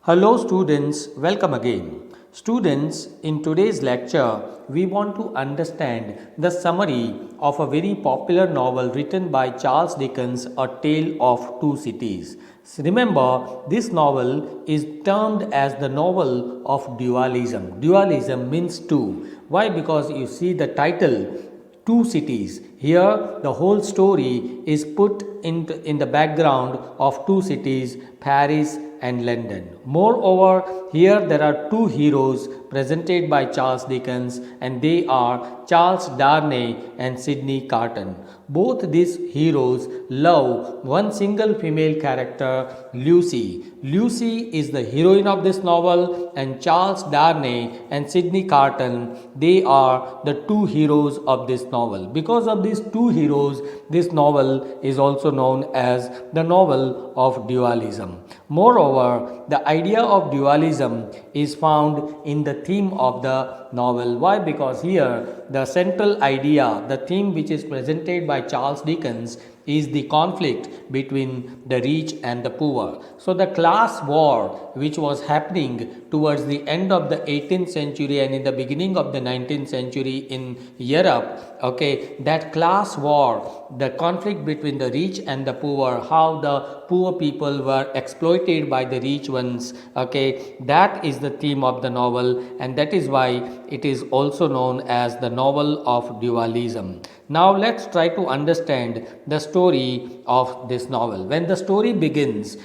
Hello students, welcome again. Students, in today's lecture, we want to understand the summary of a very popular novel written by Charles Dickens, A Tale of Two Cities. Remember, this novel is termed as the novel of dualism. Dualism means two. Why? Because you see the title two cities. Here, the whole story is put in the background of two cities, Paris and London. Moreover, here there are two heroes presented by Charles Dickens, and they are Charles Darnay and Sidney Carton. Both these heroes love one single female character, Lucy. Lucy is the heroine of this novel, and Charles Darnay and Sidney Carton, they are the two heroes of this novel. Because of these two heroes, this novel is also known as the novel of dualism. Moreover, the idea of dualism is found in the theme of the novel. Why? Because here the central idea, the theme which is presented by Charles Dickens, is the conflict between the rich and the poor. So the class war which was happening towards the end of the 18th century and in the beginning of the 19th century in Europe, okay, that class war, the conflict between the rich and the poor, how the poor people were exploited by the rich ones, okay, that is the theme of the novel, and that is why it is also known as the novel of dualism. Now let's try to understand the story of this novel. When the story begins,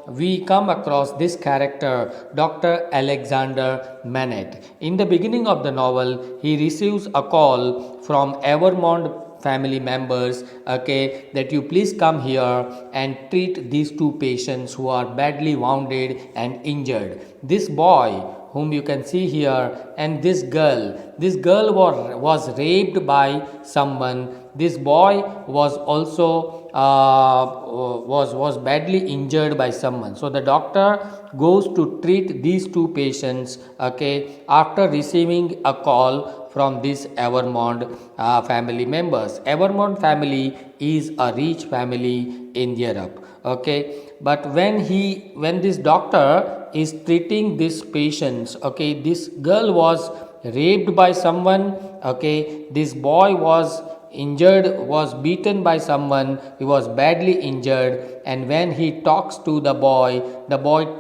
we come across this character, Dr. Alexander Manet. In the beginning of the novel, he receives a call from Evermond family members, okay, that you please come here and treat these two patients who are badly wounded and injured. This boy whom you can see here and this girl was raped by someone. This boy was also was badly injured by someone. So the doctor goes to treat these two patients, okay, after receiving a call from these Evermond family members. Evermond family is a rich family in Europe, okay. But when this doctor is treating these patients, okay, this girl was raped by someone, okay, this boy was injured, was beaten by someone, he was badly injured, and when he talks to the boy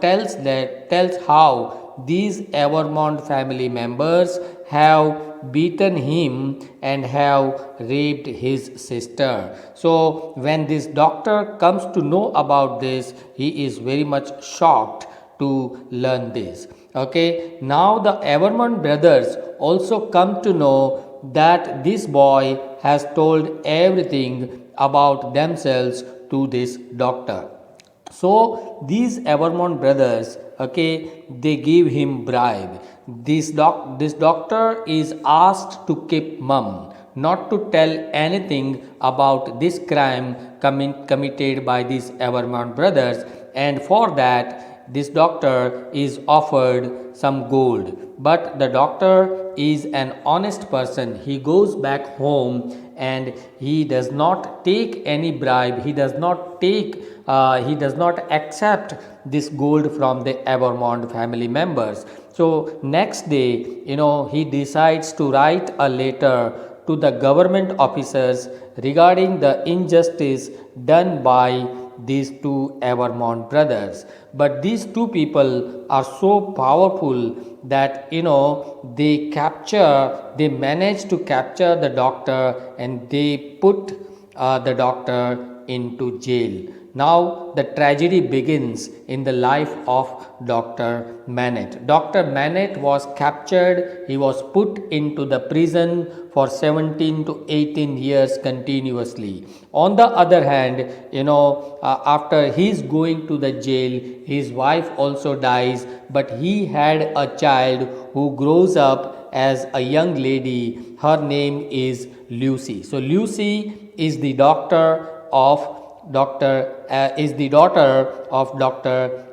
tells how these Evermond family members have beaten him and have raped his sister. So when this doctor comes to know about this, he is very much shocked to learn this. Okay, now the Evermond brothers also come to know that this boy has told everything about themselves to this doctor. So these Evermond brothers, okay, they give him bribe. This doctor is asked to keep mum, not to tell anything about this crime committed by these Evermond brothers, and for that this doctor is offered some gold. But the doctor is an honest person. He goes back home and he does not take any bribe. He does not accept this gold from the Evermond family members. So next day, he decides to write a letter to the government officers regarding the injustice done by these two Evermond brothers. But these two people are so powerful that they manage to capture the doctor, and they put the doctor into jail. Now the tragedy begins in the life of Dr. Manet. Dr. Manet was captured. He was put into the prison for 17 to 18 years continuously. On the other hand, after he is going to the jail, his wife also dies, but he had a child who grows up as a young lady. Her name is Lucy. So Lucy is the daughter of Dr.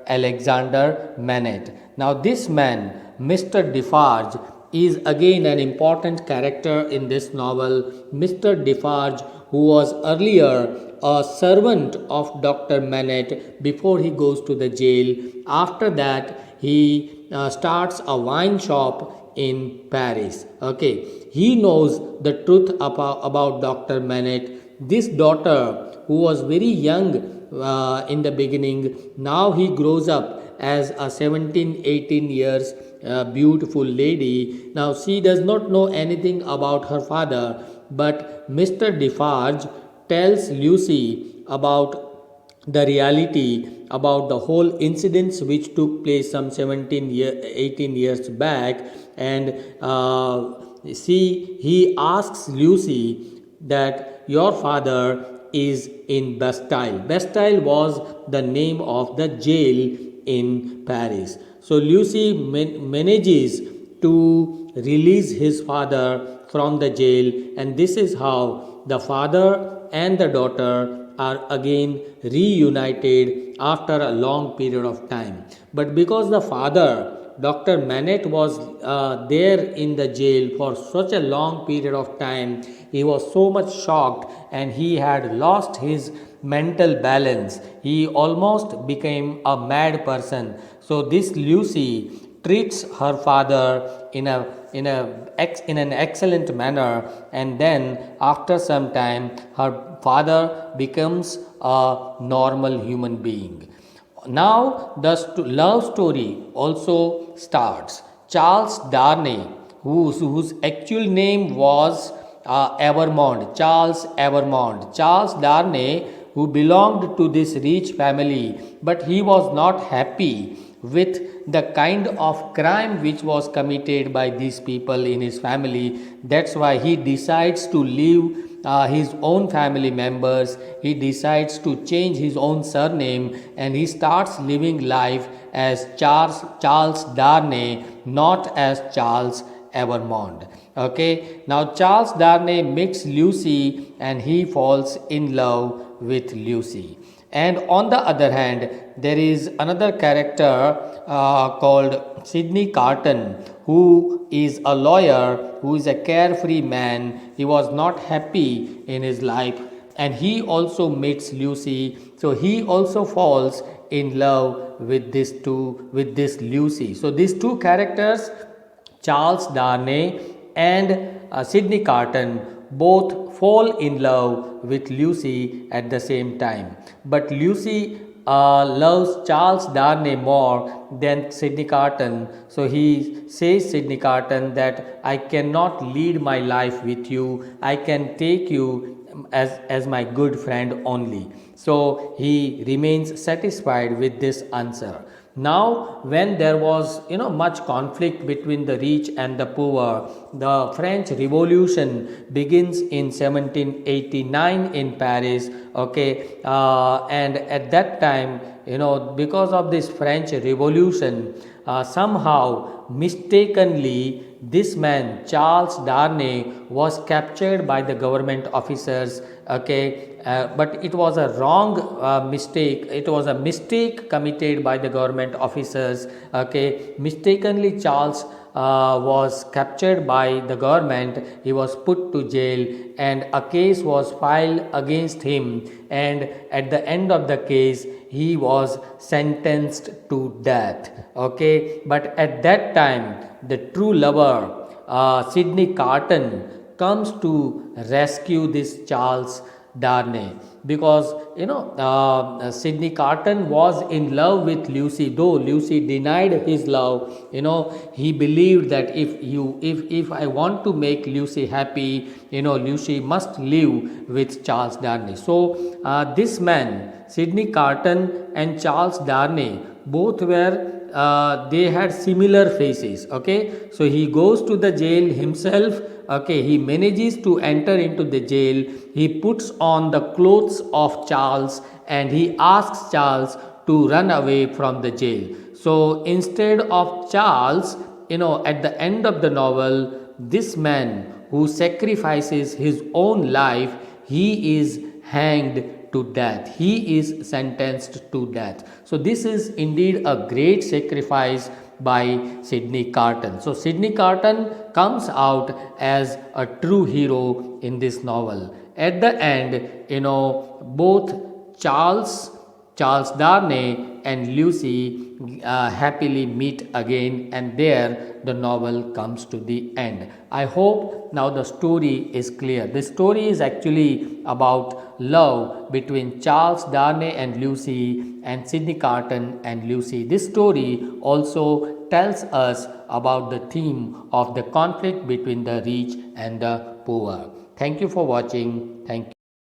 Alexander Manet. Now this man, Mr. Defarge, is again an important character in this novel. Mr. Defarge, who was earlier a servant of Dr. Manet before he goes to the jail. After that, he starts a wine shop in Paris. Okay, he knows the truth about Dr. Manet. This daughter, who was very young in the beginning, now he grows up as a 17 18 years beautiful lady. Now she does not know anything about her father, but Mr. Defarge tells Lucy about the reality about the whole incidents which took place some 18 years back. And he asks Lucy that your father is in Bastille. Bastille was the name of the jail in Paris. So Lucy manages to release his father from the jail, and this is how the father and the daughter are again reunited after a long period of time. But because the father, Dr. Manet, was there in the jail for such a long period of time, he was so much shocked and he had lost his mental balance. He almost became a mad person. So this Lucy treats her father in an excellent manner, and then after some time her father becomes a normal human being. Now the love story also starts. Charles Darnay, whose actual name was Evermond, Charles Evermond. Charles Darnay, who belonged to this rich family, but he was not happy with the kind of crime which was committed by these people in his family. That's why he decides to leave his own family members. He decides to change his own surname and he starts living life as Charles Darnay, not as Charles Evermond. Okay, now Charles Darnay meets Lucy and he falls in love with Lucy. And on the other hand, there is another character called Sidney Carton, who is a lawyer, who is a carefree man. He was not happy in his life and he also meets Lucy. So he also falls in love with this Lucy. So these two characters, Charles Darnay and Sidney Carton, both fall in love with Lucy at the same time. But Lucy loves Charles Darnay more than Sidney Carton. So he says Sidney Carton that I cannot lead my life with you. I can take you as my good friend only. So he remains satisfied with this answer. Now when there was much conflict between the rich and the poor, the French Revolution begins in 1789 in Paris. Okay, and at that time, because of this French Revolution, somehow mistakenly this man Charles Darnay was captured by the government officers. Okay, but it was a wrong mistake. It was a mistake committed by the government officers. Okay, mistakenly Charles was captured by the government. He was put to jail and a case was filed against him, and at the end of the case he was sentenced to death. Okay, but at that time the true lover Sidney Carton comes to rescue this Charles Darnay, because Sidney Carton was in love with Lucy. Though Lucy denied his love, he believed that if I want to make Lucy happy, Lucy must live with Charles Darnay. So this man Sidney Carton and Charles Darnay, both were they had similar faces. Okay, so he goes to the jail himself. Okay, he manages to enter into the jail. He puts on the clothes of Charles and he asks Charles to run away from the jail. So instead of Charles, at the end of the novel, this man who sacrifices his own life, he is hanged to death. He is sentenced to death. So this is indeed a great sacrifice by Sidney Carton. So Sidney Carton comes out as a true hero in this novel. At the end, both Charles Darnay and Lucy happily meet again, and there the novel comes to the end. I hope now the story is clear. The story is actually about love between Charles Darnay and Lucy and Sidney Carton and Lucy. This story also tells us about the theme of the conflict between the rich and the poor. Thank you for watching. Thank you.